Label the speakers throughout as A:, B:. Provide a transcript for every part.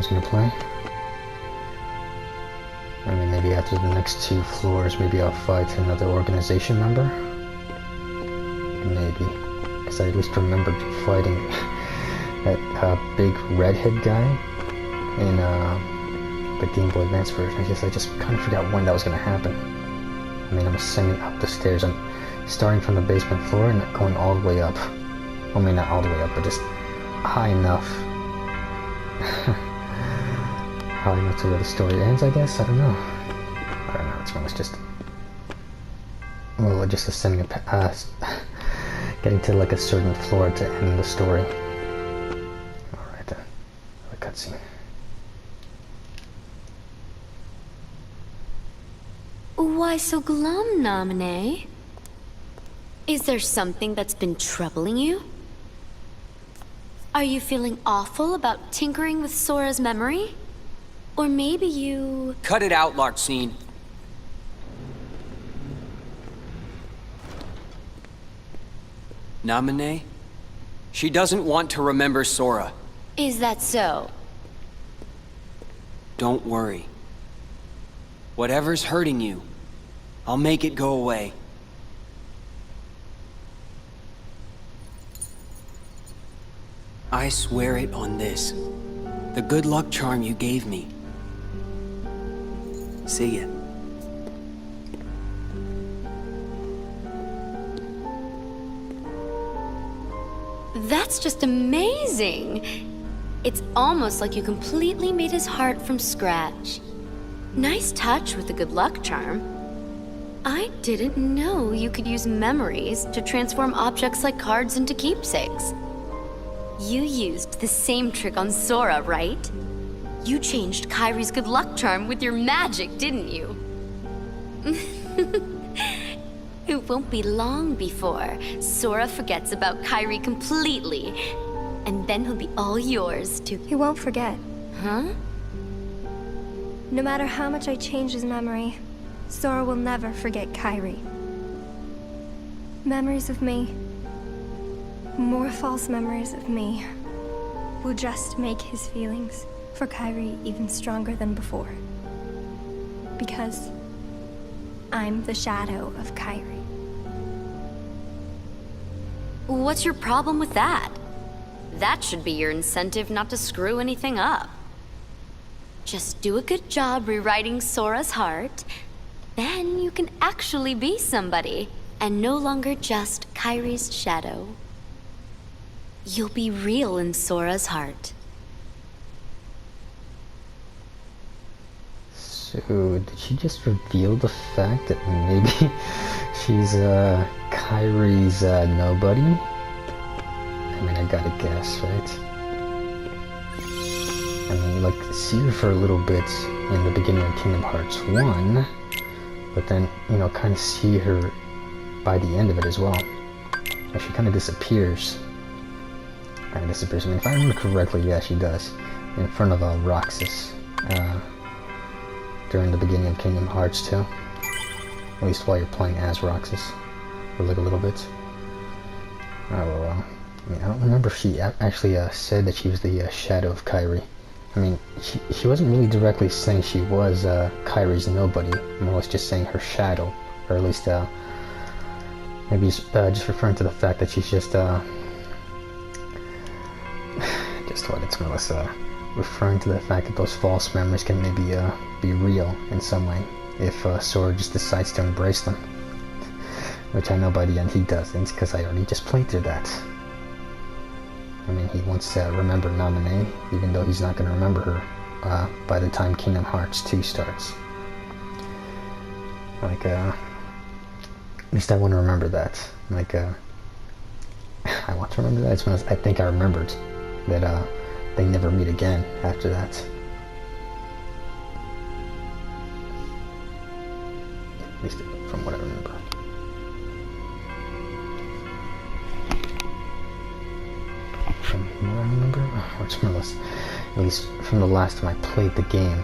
A: was gonna play. I mean, maybe after the next 2 floors, maybe I'll fight another organization member. Maybe. Because I at least remembered fighting that big redhead guy in the Game Boy Advance version. I just kind of forgot when that was going to happen. I mean, I'm ascending up the stairs. I'm starting from the basement floor and going all the way up. I mean, not all the way up, but just high enough. High enough to where the story ends, I guess? I don't know. It's almost just... Well, just ascending getting to like a certain floor to end the story. Alright then. A cutscene.
B: Why so glum, Naminé? Is there something that's been troubling you? Are you feeling awful about tinkering with Sora's memory? Or maybe you...
C: Cut it out, Larxene. Naminé? She doesn't want to remember Sora.
B: Is that so?
C: Don't worry. Whatever's hurting you, I'll make it go away. I swear it on this. The good luck charm you gave me. See ya.
B: That's just amazing! It's almost like you completely made his heart from scratch. Nice touch with the good luck charm. I didn't know you could use memories to transform objects like cards into keepsakes. You used the same trick on Sora, right? You changed Kairi's good luck charm with your magic, didn't you? It won't be long before Sora forgets about Kairi completely, and then he'll be all yours to...
D: He won't forget.
B: Huh?
D: No matter how much I change his memory, Sora will never forget Kairi. Memories of me, more false memories of me, will just make his feelings for Kairi even stronger than before. Because I'm the shadow of Kairi.
B: What's your problem with that? That should be your incentive not to screw anything up. Just do a good job rewriting Sora's heart, then you can actually be somebody, and no longer just Kairi's shadow. You'll be real in Sora's heart.
A: So, did she just reveal the fact that maybe she's Kairi's nobody? I mean, I gotta guess, right? I mean, like, see her for a little bit in the beginning of Kingdom Hearts 1, but then, you know, kind of see her by the end of it as well. Like, she kind of disappears. I mean, if I remember correctly, yeah, she does. In front of Roxas. During the beginning of Kingdom Hearts 2. At least while you're playing as Roxas. For like a little bit. Oh, well, I mean, I don't remember if she actually said that she was the shadow of Kairi. I mean, she wasn't really directly saying she was Kairi's nobody. More or less just saying her shadow. Or at least, maybe just referring to the fact that she's just what it's more or less, referring to the fact that those false memories can maybe be real in some way if Sora just decides to embrace them, which I know by the end he doesn't, because I already just played through that. I mean, he wants to remember Naminé, even though he's not going to remember her by the time Kingdom Hearts 2 starts. Like, at least I want to remember that. Like, I want to remember that. It's when I think I remembered that they never meet again after that. At least from what I remember. From what I remember? Or it's more or less, at least from the last time I played the game.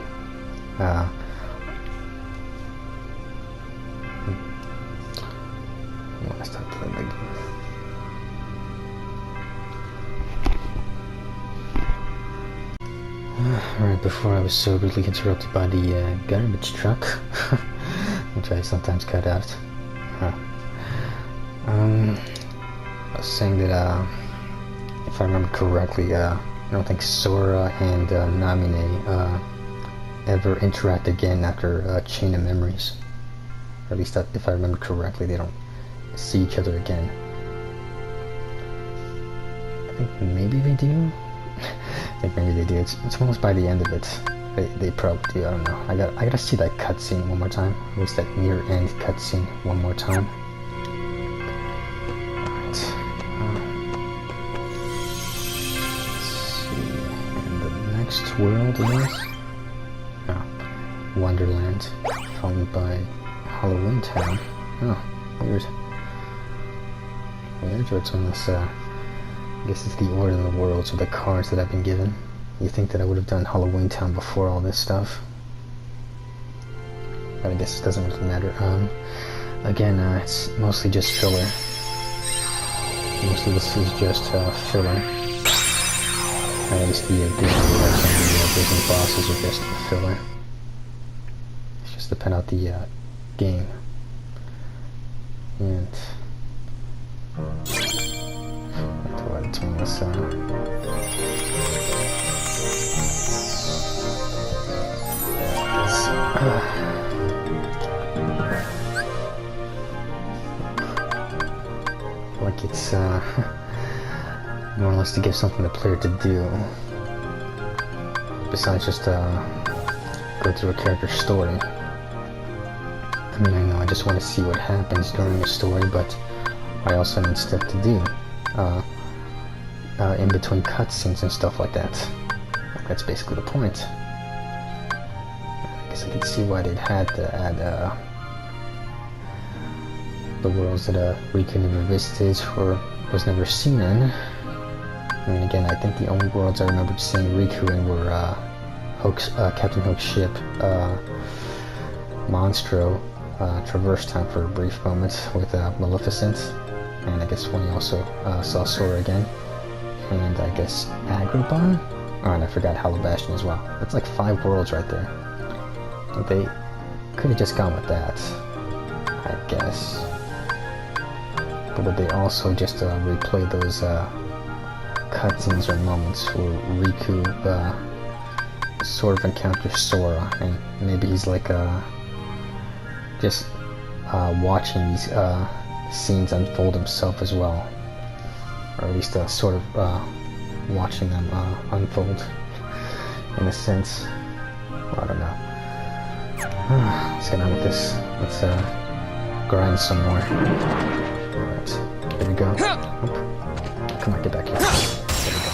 A: Last time I played the game. Alright before I was so rudely interrupted by the garbage truck, which I sometimes cut out. I was saying that, if I remember correctly, I don't think Sora and Namine ever interact again after a chain of memories. Or at least if I remember correctly, they don't see each other again. I think maybe they do. I think maybe they do. It's almost by the end of it. They probably do. I don't know. I gotta see that cutscene one more time. At least that near end cutscene one more time. Alright. Let's see. And the next world is Wonderland, followed by Halloween Town. Oh, weird. Weird. It's on this. I guess it's the order of the worlds with the cards that I've been given. You think that I would have done Halloween Town before all this stuff, but I guess it doesn't really matter. Again, it's mostly just filler. Mostly this is just filler. At least the Disney bosses are just filler. It's just to pen out the game. And it's on this like it's more or less to give something the player to do besides just go through a character's story. I mean, I know I just want to see what happens during the story, but I also need stuff to do in between cutscenes and stuff like that. That's basically the point. I guess I can see why they'd had to add the worlds that Riku never visited or was never seen in. I mean, again, I think the only worlds I remembered seeing Riku in were Captain Hook's ship, Monstro, Traverse Town for a brief moment with Maleficent, and I guess when he also saw Sora again, and I guess Agrabah? Oh, and I forgot Halabastion as well. That's like 5 worlds right there. They could have just gone with that, I guess. But would they also just replay those cutscenes or moments where Riku sort of encounters Sora, and maybe he's like just watching these scenes unfold himself as well, or at least sort of watching them unfold in a sense. Well, I don't know. Let's get on with this. Let's grind some more. Alright, here we go. Oop. Come on, get back here. There we go.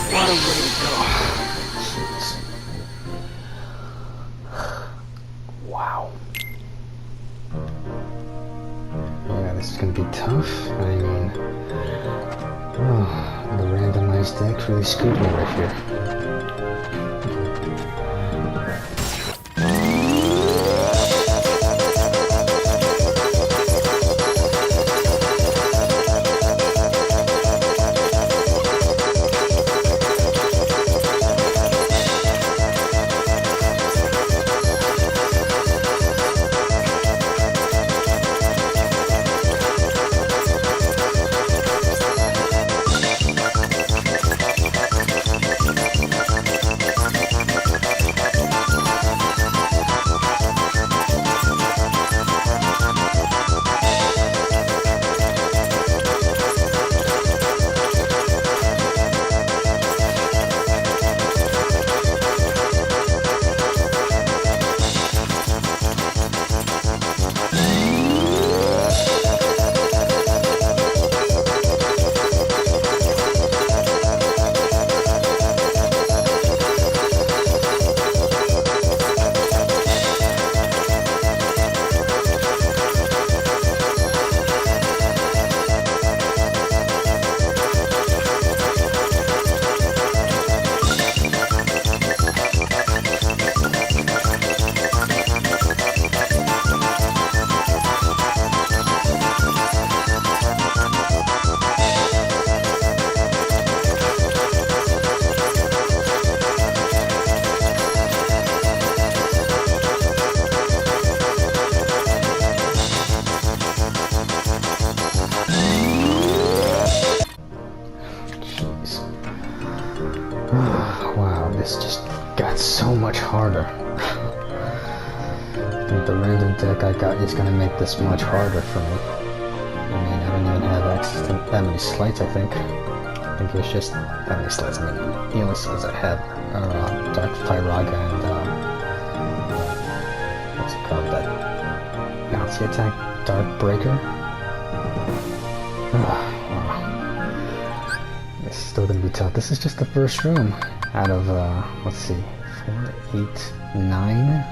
C: What a way to go.
A: Jeez. Wow. Yeah, this is gonna be tough. I mean, the randomized deck really screwed me right here. Wow, this just got so much harder. I think the random deck I got is gonna make this much harder for me. I mean, I don't even have access to that many slides, I think. I think it's just that many slides. I mean, the only slides I have are Dark Pyraga and, what's it called, that bouncy attack? Dark Breaker? Wow. This is still gonna be tough. This is just the first room out of, let's see, 4, 8, 9.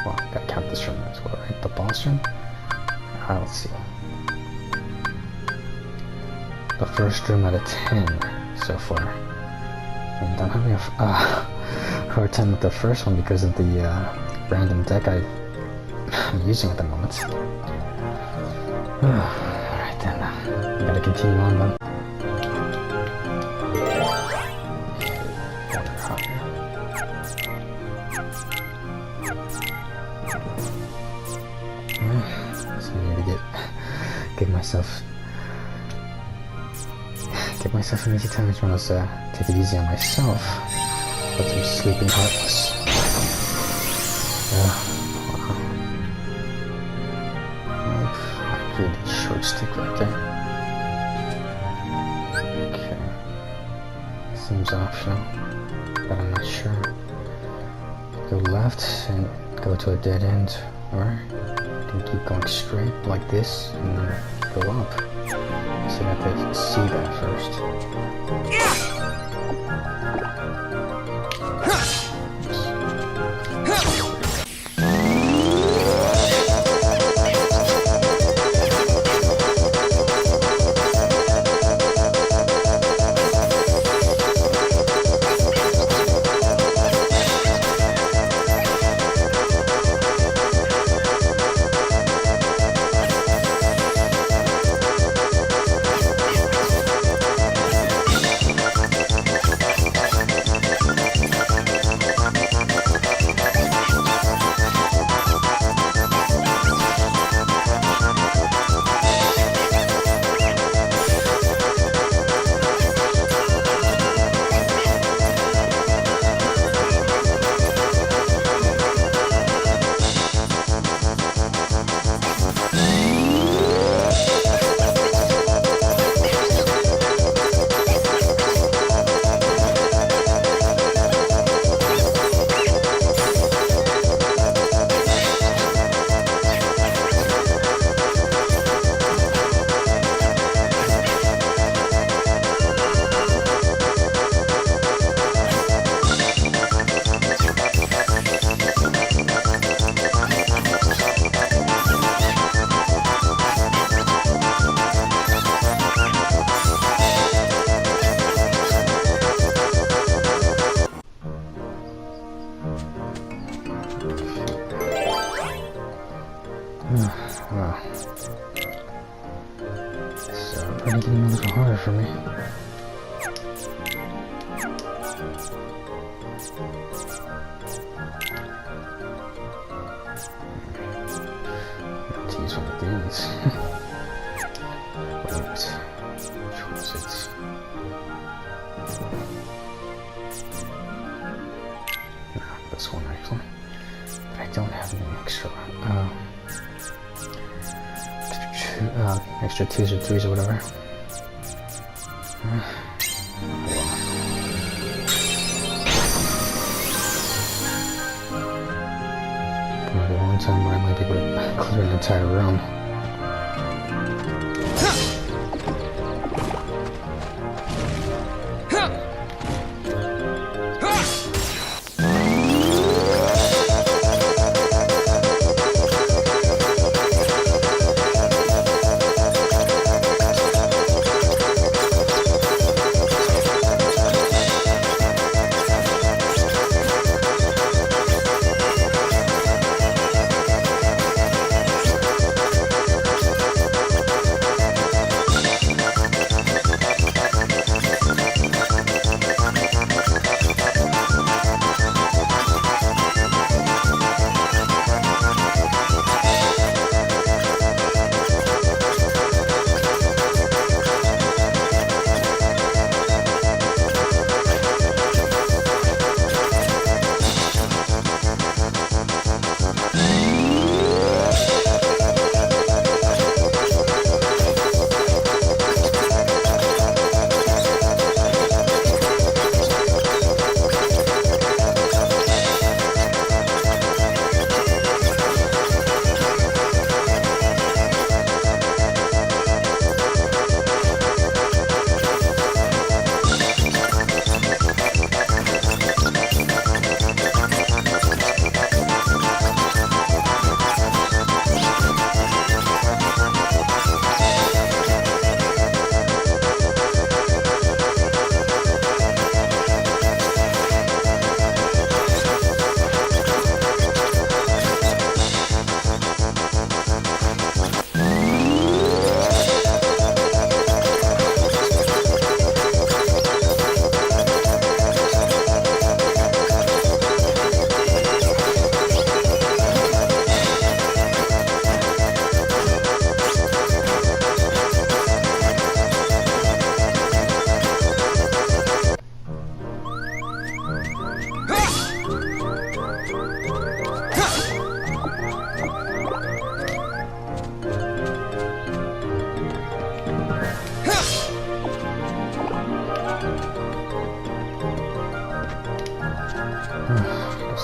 A: Well, gotta count this room as well, right? The boss room? Let's see. The first room out of 10 so far. And I'm having a hard time with the first one because of the random deck I'm using at the moment. Alright then, I gotta continue on then. So I need to give myself an easy time as well as take it easy on myself. But I'm sleeping heartless. Wow. Really short stick right there. Okay. Seems optional, but I'm not sure. Go left and go to a dead end, or you can keep going straight like this and then go up. So I have to see that first. for me. Let's use one of these. Wait, which was it? No, this one actually. But I don't have any extra. Extra 2s or 3s or whatever. Probably one time where I might be able to clear an entire room.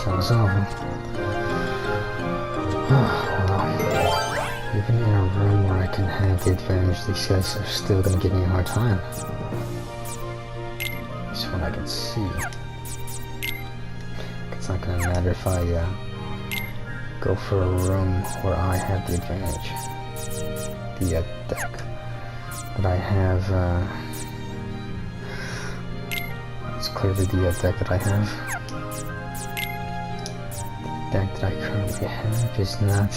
A: Sounds awful. Well, even in a room where I can have the advantage, these guys are still gonna give me a hard time. That's what I can see. It's not gonna matter if I go for a room where I have the advantage. The deck that I have, it's clearly the deck that I have. The deck that I currently have is not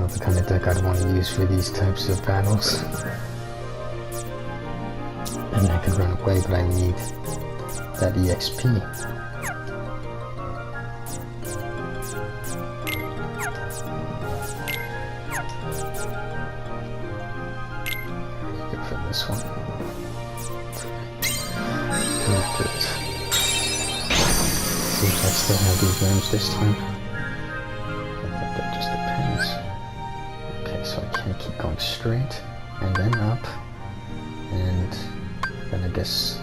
A: the kind of deck I'd want to use for these types of battles. And I could run away, but I need that EXP. Go for this one. Good. See if I still have the advantage this time. I think that just depends. Okay, so I can't keep going straight and then up, and then I guess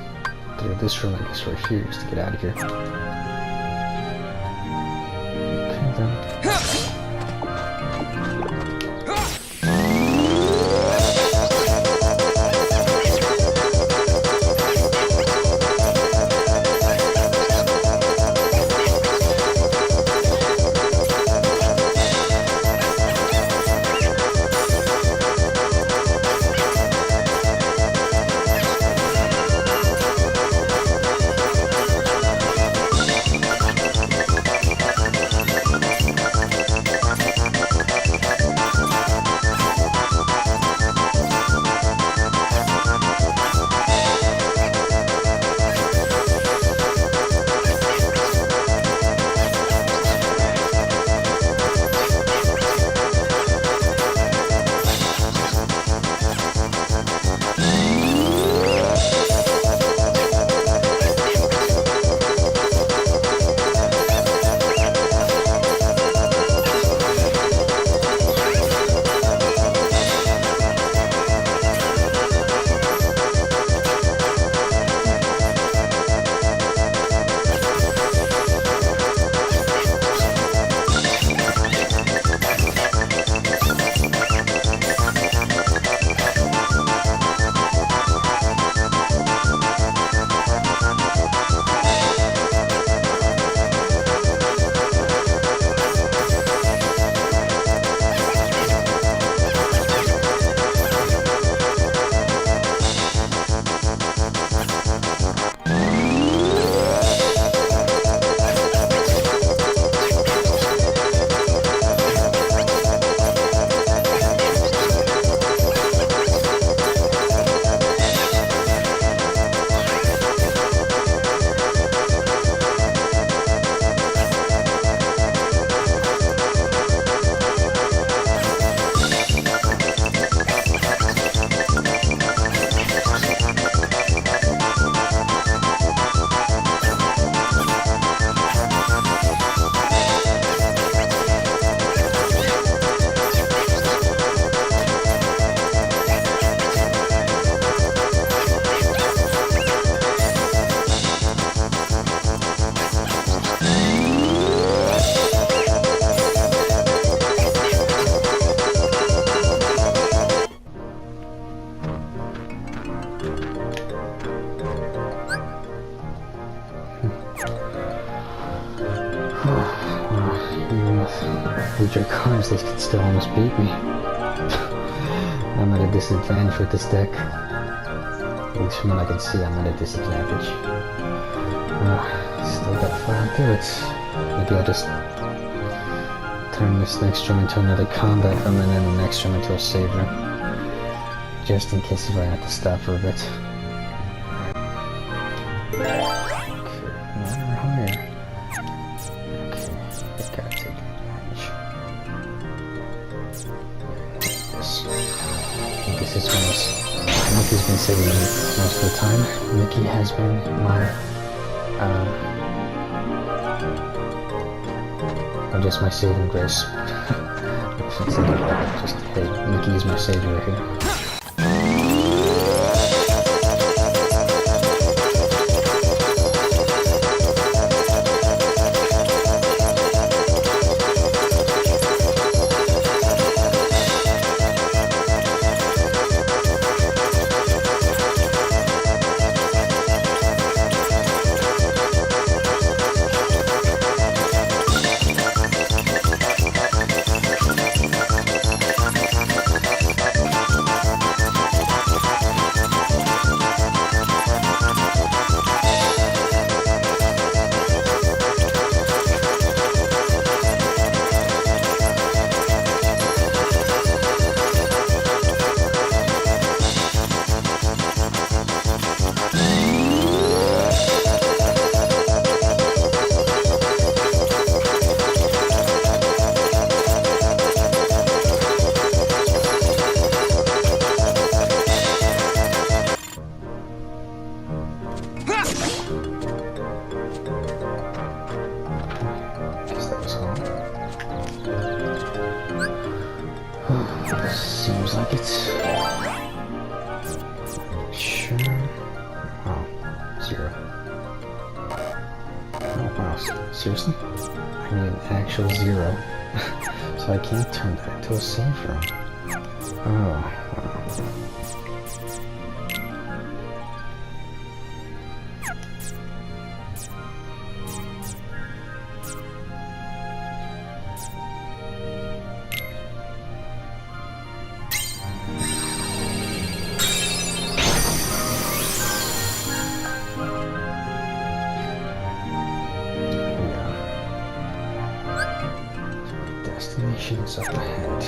A: through this room, I guess right here, just to get out of here. Okay then. major cards, they could still almost beat me. I'm at a disadvantage with this deck. At least from what I can see, I'm at a disadvantage. Still got 5 through it. Maybe I'll just turn this next room into another combat room and then the next room into a save room. Just in case if I have to stop for a bit. Okay, we're higher. Okay, I gotta take advantage. This is when Mickey's been saving me most of the time. Mickey has been my just my saving grace. Just, hey, Mickey is my savior here. Seems like it's... Sure... Oh, 0. Oh wow, seriously? I need an actual 0. So I can't turn that into a save room. Oh, wow. Destinations up ahead.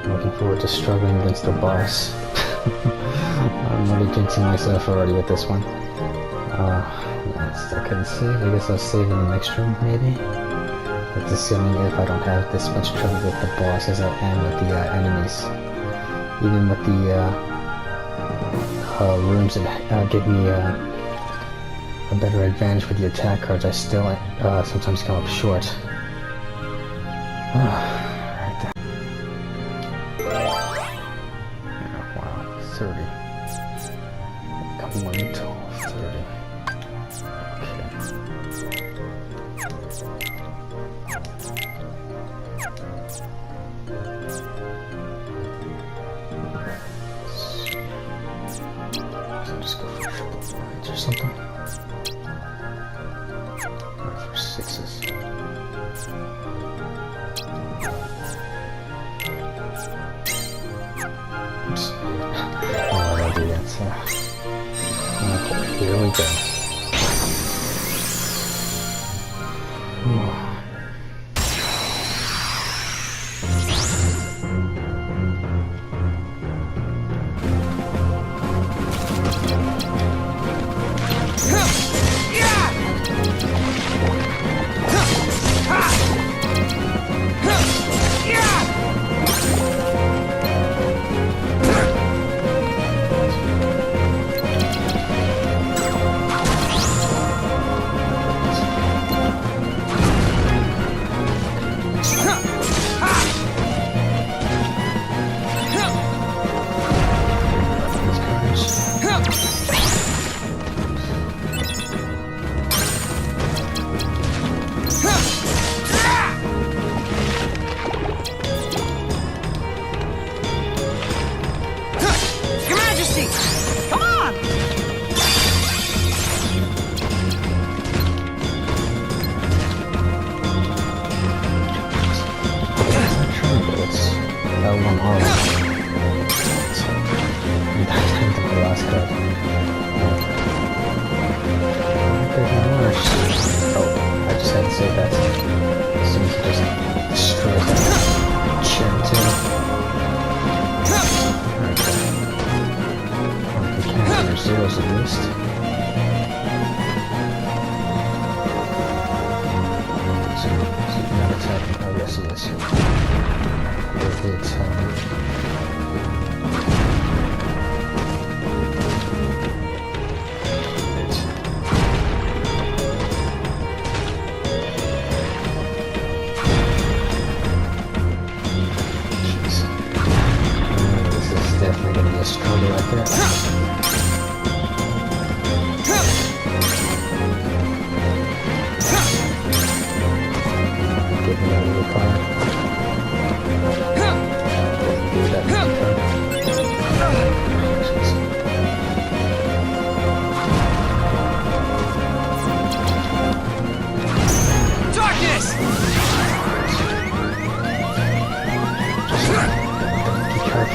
A: Looking forward to struggling against the boss. I'm already jinxing myself already with this one. I couldn't save. I guess I'll save in the next room, maybe? That's assuming if I don't have this much trouble with the boss as I am with the enemies. Even with the rooms that give me a better advantage with the attack cards, I still sometimes come up short. Right there. Oh, wow, 30. Come 1 until 30. So just go for triple lines or something. Go for 6s. Oops. Oh, I'll do that. Okay, here we go. Zeros at least. So not attacking. Oh yes, it is. With the attack. This is definitely going to be a struggle right there.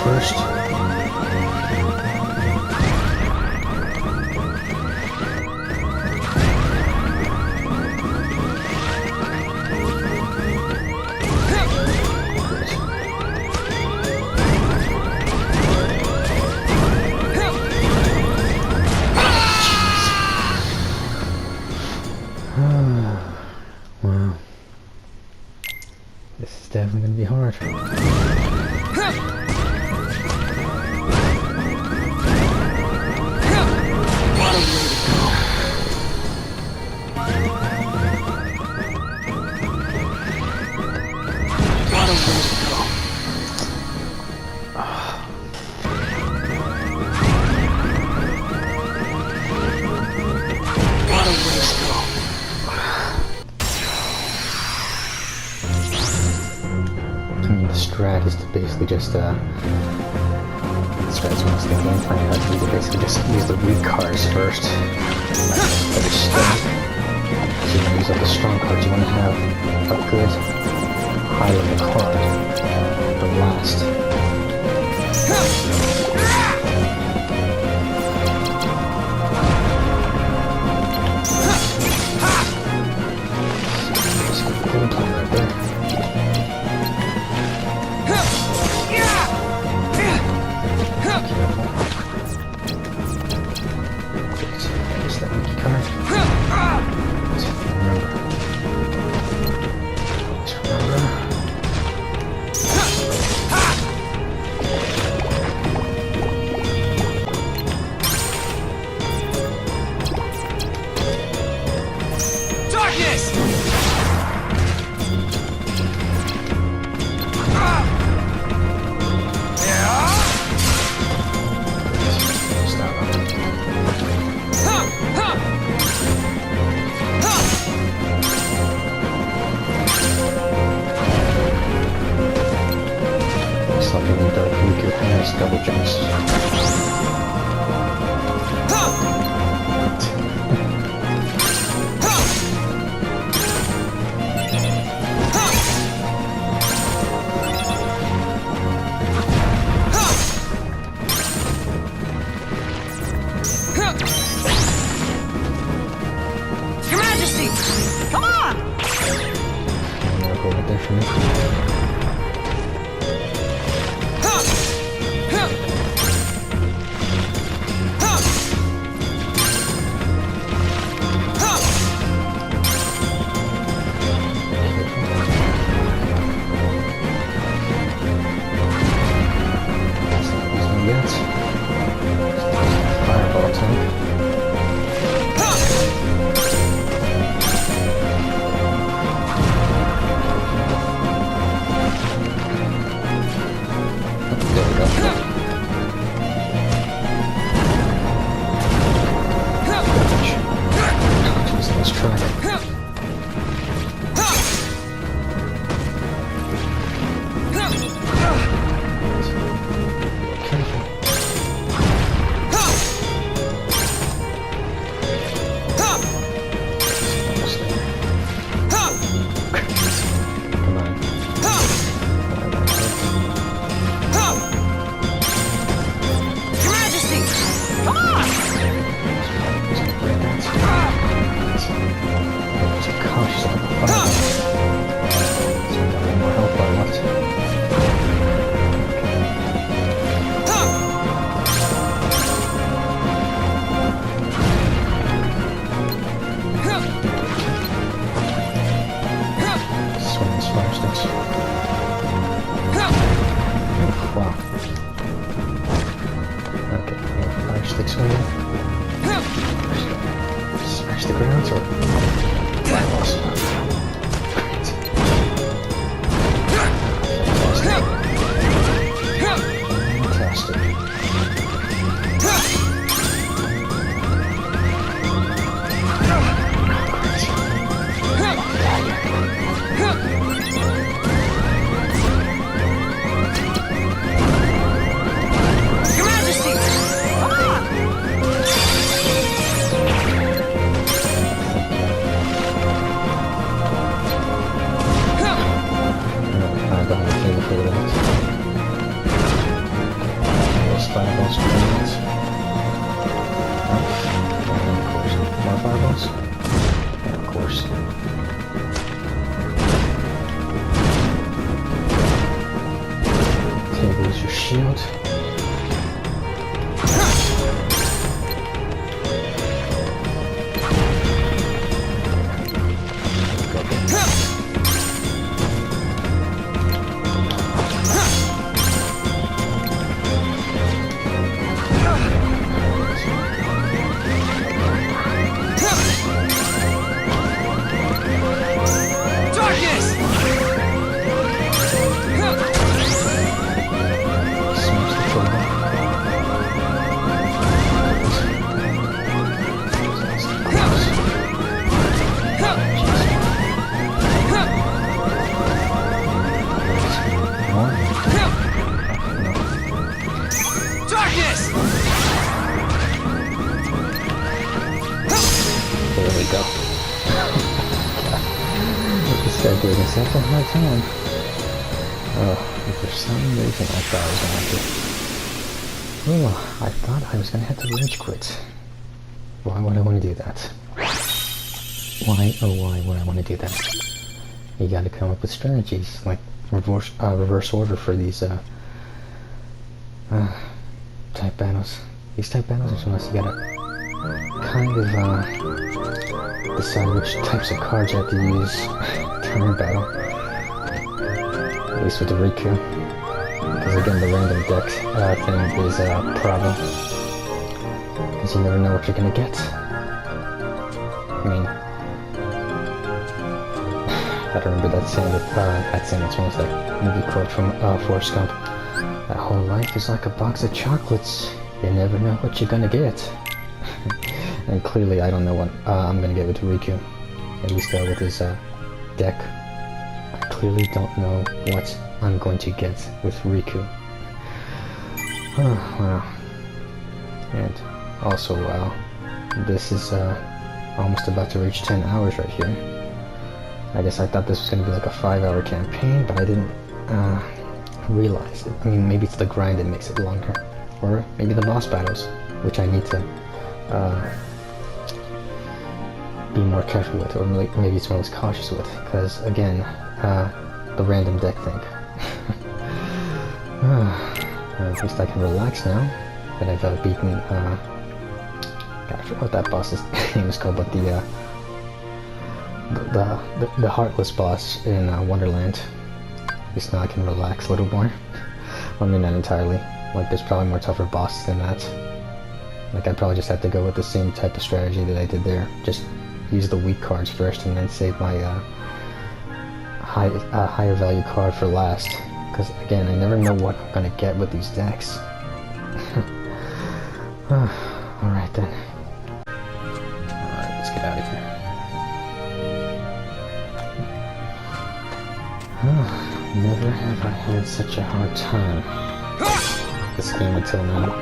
A: First. Wow. This is definitely going to be hard. Strat is to basically just strat's one of the game plan, but you can basically just use the weak cards first. But it's strong. So you can use all the strong cards. You want to have a good high level card for last. Right there. Something in Dark Riku has double jumps.
E: Your Majesty! Come on!
A: I'm gonna go over there for me. Fireball tank. There we go. Jeez, let's try it. Careful. Come on.
E: Your Majesty! Come on!
A: It's a gosh, son of a fireball. So I got one more health bar left. Swing these fire sticks. Wow. Okay, yeah, fire sticks swinging. Smash the ground or fireballs. Fantastic.
E: Your Majesty! Come on!
A: I got the table for the minute. Those fireballs for the minute. And of course, more fireballs. And of course. Table is your shield.
E: Darkness!
A: Smash the table. More?
E: Darkness!
A: There we go. This guy gave me such a hard time. Oh, for some reason I thought I was gonna have to rage quit. Why would I want to do that? Why, oh why would I want to do that? You gotta come up with strategies, like reverse order for these type battles. These type battles are sometimes you gotta kind of decide which types of cards you have to use during battle. At least with the Riku. Because again, the random deck thing is a problem. Because you never know what you're gonna get. I mean, I remember that saying, it's almost like movie quote from Forrest Gump. That whole life is like a box of chocolates. You never know what you're gonna get. And clearly I don't know what I'm gonna get with Riku. At least with his deck. I clearly don't know what I'm going to get with Riku. Wow. And also, wow, this is almost about to reach 10 hours right here. I guess I thought this was going to be like a 5-hour campaign, but I didn't realize it. I mean, maybe it's the grind that makes it longer. Or maybe the boss battles, which I need to be more careful with, or maybe it's most cautious with, because again, the random deck thing. At least I can relax now that I've beaten, God, I forgot what that boss's name is called, but the heartless boss in Wonderland. At least now I can relax a little more. I mean, not entirely. Like, there's probably more tougher bosses than that. Like, I'd probably just have to go with the same type of strategy that I did there. Just use the weak cards first and then save my higher value card for last. Because, again, I never know what I'm going to get with these decks. Alright then. Alright, let's get out of here. Never have I had such a hard time this game until now.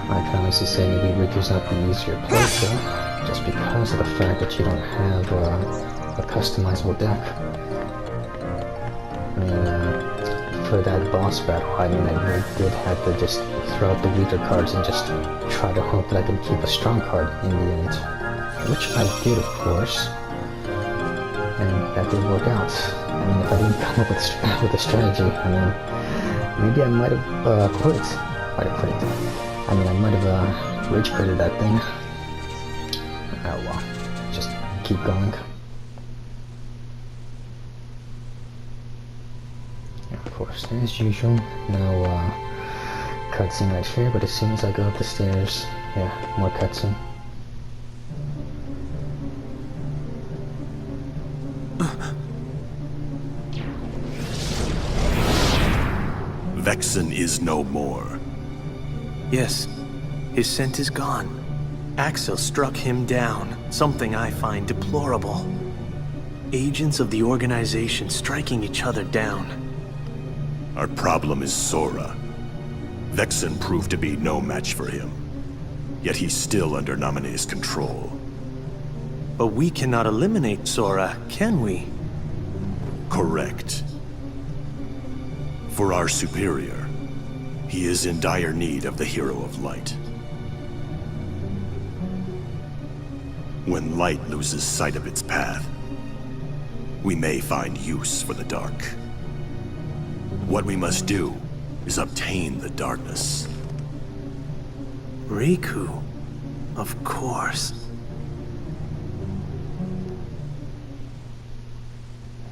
A: I can honestly say maybe Riku's not the easier playthrough, just because of the fact that you don't have a customizable deck. I mean, for that boss battle, I mean, I really did have to just throw out the weaker cards and just try to hope that I could keep a strong card in the end. Which I did, of course. And that did work out. I mean, if I didn't come up with a strategy, I mean, maybe I might have quit. I mean, I might have rage quitted that thing. Oh well, just keep going. Of course, as usual, no cutscene right here, but as soon as I go up the stairs, yeah, more cutscene.
F: Vexen is no more.
G: Yes, his scent is gone. Axel struck him down, something I find deplorable. Agents of the organization striking each other down.
F: Our problem is Sora. Vexen proved to be no match for him. Yet he's still under Naminé's control.
G: But we cannot eliminate Sora, can we?
F: Correct. For our superior, he is in dire need of the Hero of Light. When light loses sight of its path, we may find use for the dark. What we must do is obtain the darkness.
G: Riku, of course.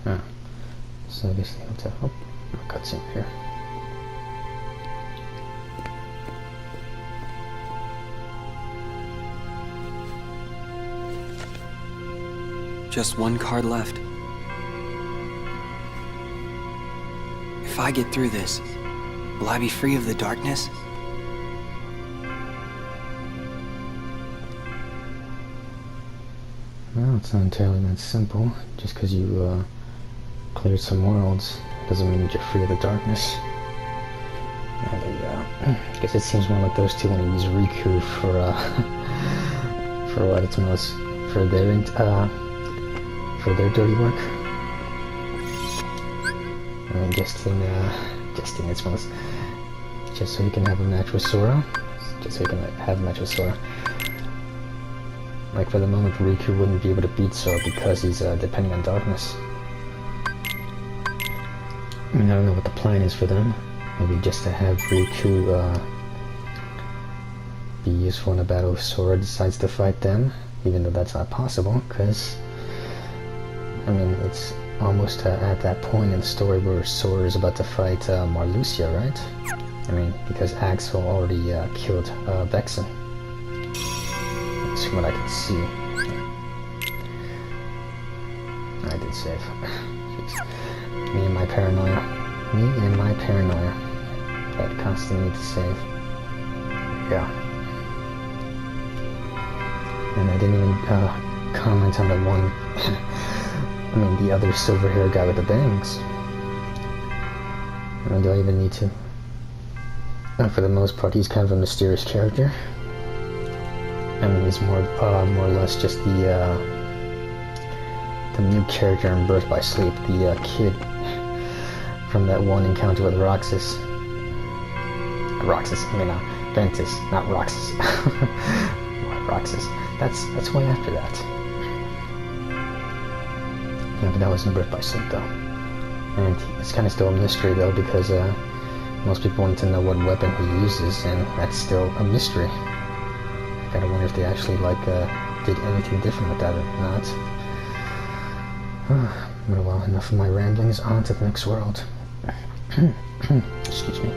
A: Huh. So I guess they have to help. Cutscene here.
C: Just one card left. If I get through this, will I be free of the darkness?
A: Well, it's not entirely that simple. Just because you cleared some worlds doesn't mean that you're free of the darkness. I guess it seems more like those two want to use Riku for for what it's most for their dirty work. I mean, just in its most, just so he can have a match with Sora. Just so he can have a match with Sora. Like, for the moment, Riku wouldn't be able to beat Sora because he's depending on darkness. I mean, I don't know what the plan is for them. Maybe just to have Riku be useful in a battle if Sora decides to fight them, even though that's not possible, because, I mean, it's almost at that point in the story where Sora is about to fight Marluxia, right? I mean, because Axel already killed Vexen. That's from what I can see. I did save. Jeez. Me and my paranoia. That constantly need to save. Yeah. And I didn't even comment on the one, I mean, the other silver hair guy with the bangs. I mean, do I even need to? And for the most part, he's kind of a mysterious character. I mean, he's more or less just the new character in Birth by Sleep, the kid from that one encounter with Roxas. Ventus, not Roxas. Roxas. That's way after that. Yeah, but that was in Birth by Sleep, though. And it's kind of still a mystery, though, because most people want to know what weapon he uses, and that's still a mystery. I gotta wonder if they actually, did anything different with that or not. But well, enough of my ramblings, on to the next world. Excuse me.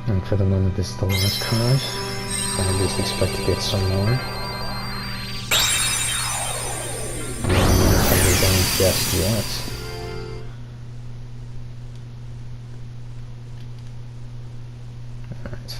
A: And for the moment, this is the last card. I at least expect to get some more. And I'm not going to be done just yet. Alright.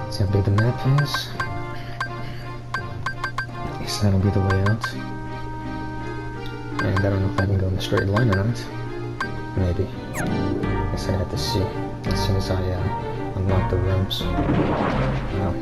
A: See how big the map is. I guess that'll be the way out. And I don't know if I can go in a straight line or not. Maybe. I guess I have to see as soon as I unlock the rooms. Well.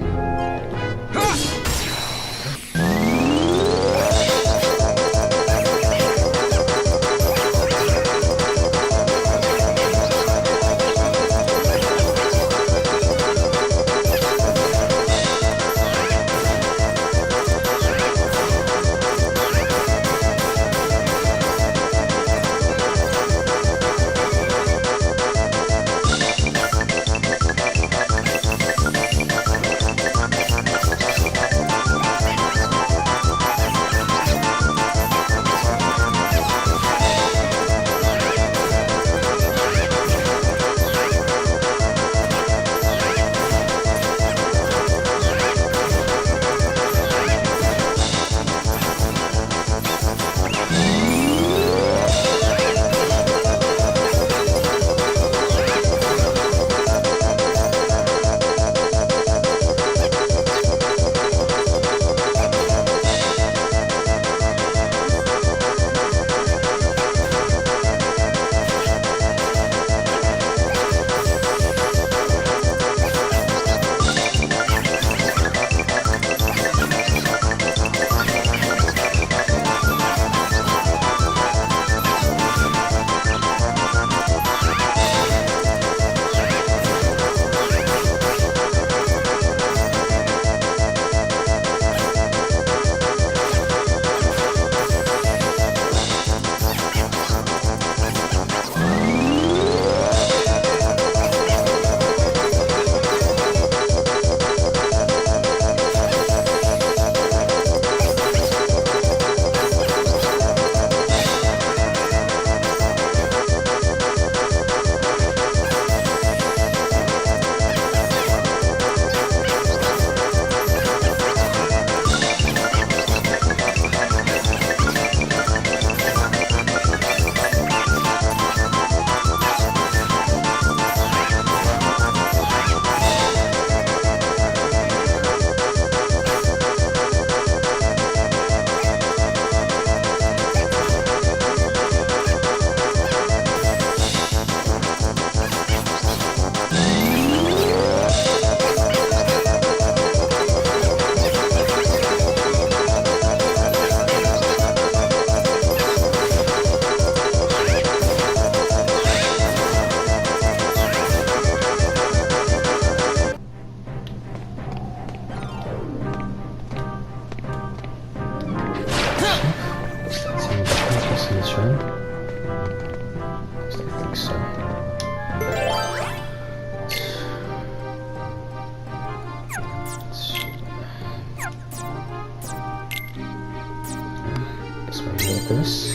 A: this.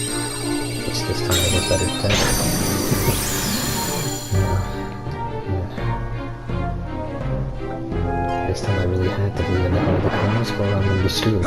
A: Guess this time I have a better tech. This time I really had to believe in the heart of the cards, or I'm gonna be screwed.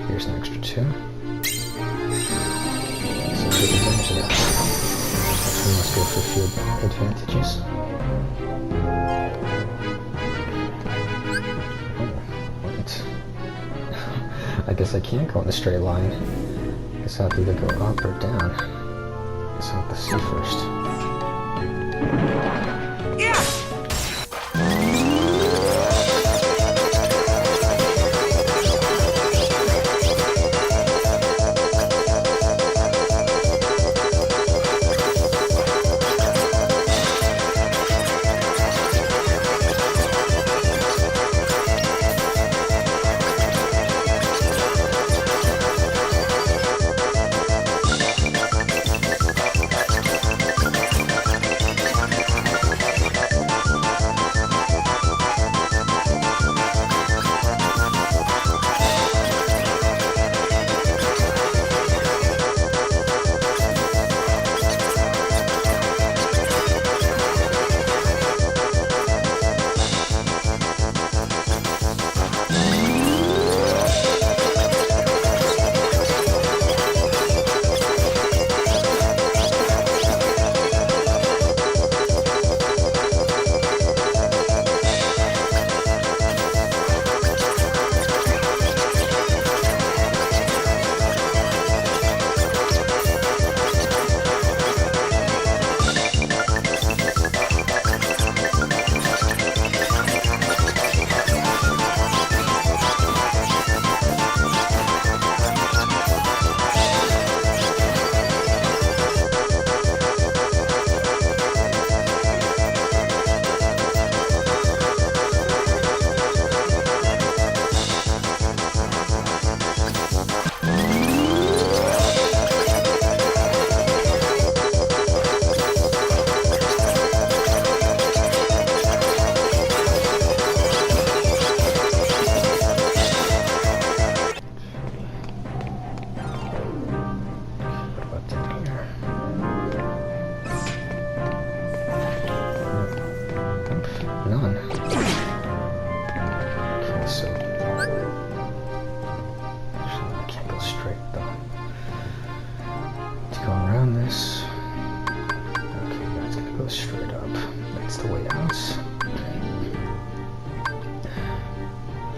A: Here's an extra 2. So take advantage of that. Actually, let's go for a few advantages. Oh, wait. I guess I can't go in a straight line. I guess I'll have to either go up or down. Let's have to see first.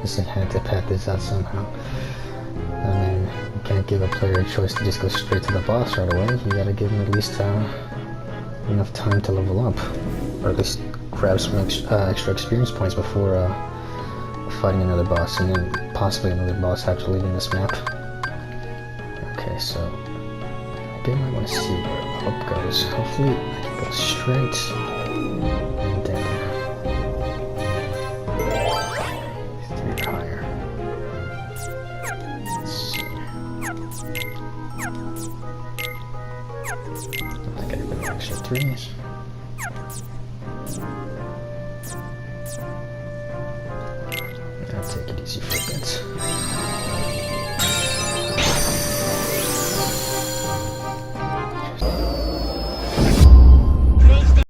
A: Just had to pat this out somehow. I mean, you can't give a player a choice to just go straight to the boss right away. You gotta give him at least enough time to level up, or at least grab some extra experience points before fighting another boss, and then possibly another boss after leaving this map. Okay, so maybe I might want to see where up goes. Hopefully I can go straight and down. 3 higher. Let's see. I gotta put extra 3s.